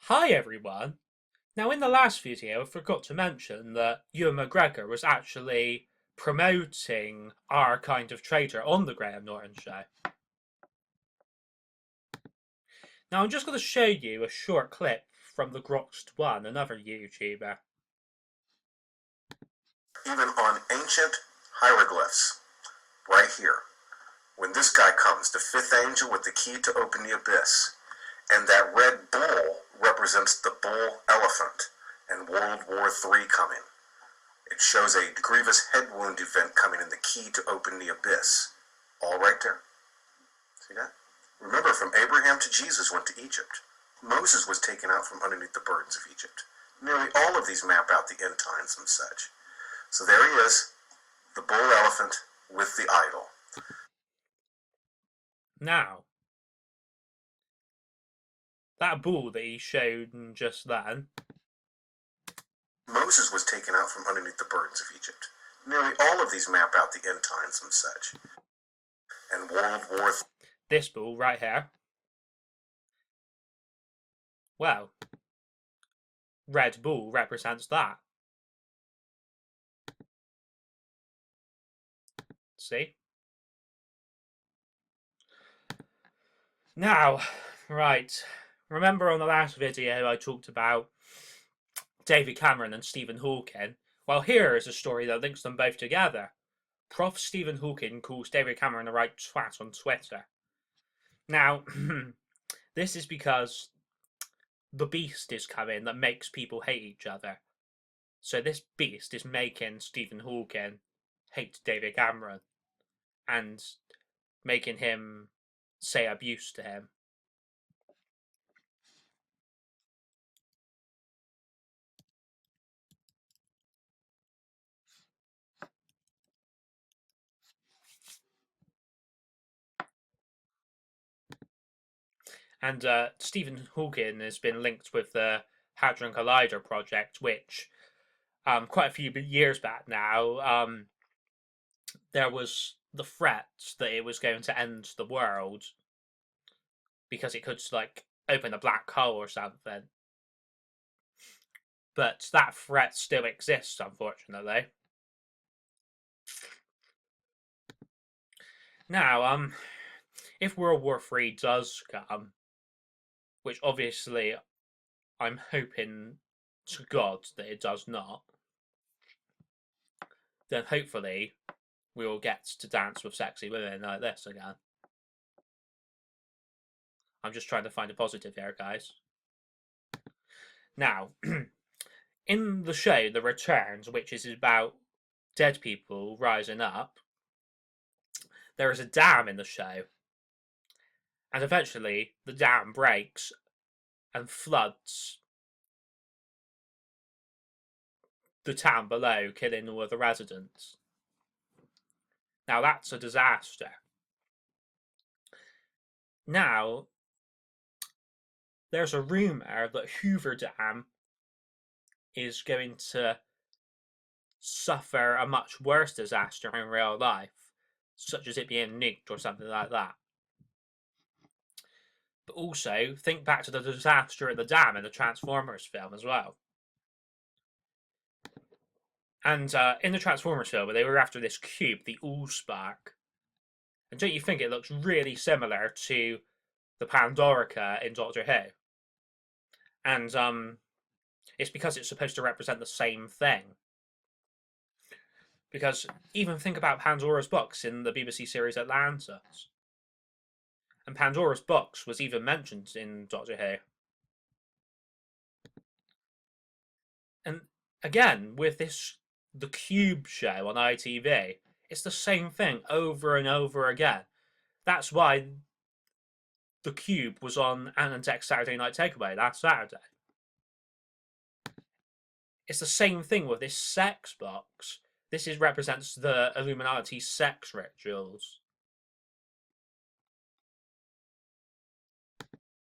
Hi everyone! Now in the last video I forgot to mention that Ewan McGregor was actually promoting our kind of traitor on the Graham Norton show. Now I'm just going to show you a short clip from the Groxt One, another YouTuber. Even on ancient hieroglyphs, right here, when this guy comes, the fifth angel with the key to open the abyss, and that red bull represents the bull elephant and World War III coming. It shows a grievous head wound event coming and the key to open the abyss. All right there. See that? Remember, from Abraham to Jesus went to Egypt. Moses was taken out from underneath the burdens of Egypt. Nearly all of these map out the end times and such. So there he is, the bull elephant with the idol. Now, that bull that he showed just then. Moses was taken out from underneath the burdens of Egypt. Nearly all of these map out the end times and such. And World War III. This bull right here. Well, Red Bull represents that. See? Now, right. Remember on the last video I talked about David Cameron and Stephen Hawking? Well, here is a story that links them both together. Prof. Stephen Hawking calls David Cameron the right twat on Twitter. Now, this is because the beast is coming that makes people hate each other. So this beast is making Stephen Hawking hate David Cameron and making him say abuse to him. And Stephen Hawking has been linked with the Hadron Collider project, which quite a few years back now, there was the threat that it was going to end the world because it could like open a black hole or something. But that threat still exists, unfortunately. Now, if World War III does come, which obviously I'm hoping to God that it does not, then hopefully we will get to dance with sexy women like this again. I'm just trying to find a positive here, guys. Now, in the show The Returns, which is about dead people rising up, there is a dam in the show. And eventually the dam breaks and floods the town below, killing all of the residents. Now that's a disaster. Now, there's a rumour that Hoover Dam is going to suffer a much worse disaster in real life, such as it being nuked or something like that. But also, think back to the disaster at the dam in the Transformers film as well. And in the Transformers film, they were after this cube, the Allspark. And don't you think it looks really similar to the Pandorica in Doctor Who? And it's because it's supposed to represent the same thing. Because even think about Pandora's box in the BBC series Atlantis. And Pandora's box was even mentioned in Doctor Who. And again, with the Cube show on ITV, it's the same thing over and over again. That's why the Cube was on Ant and Dec's Saturday Night Takeaway last Saturday. It's the same thing with this sex box. This represents the Illuminati sex rituals.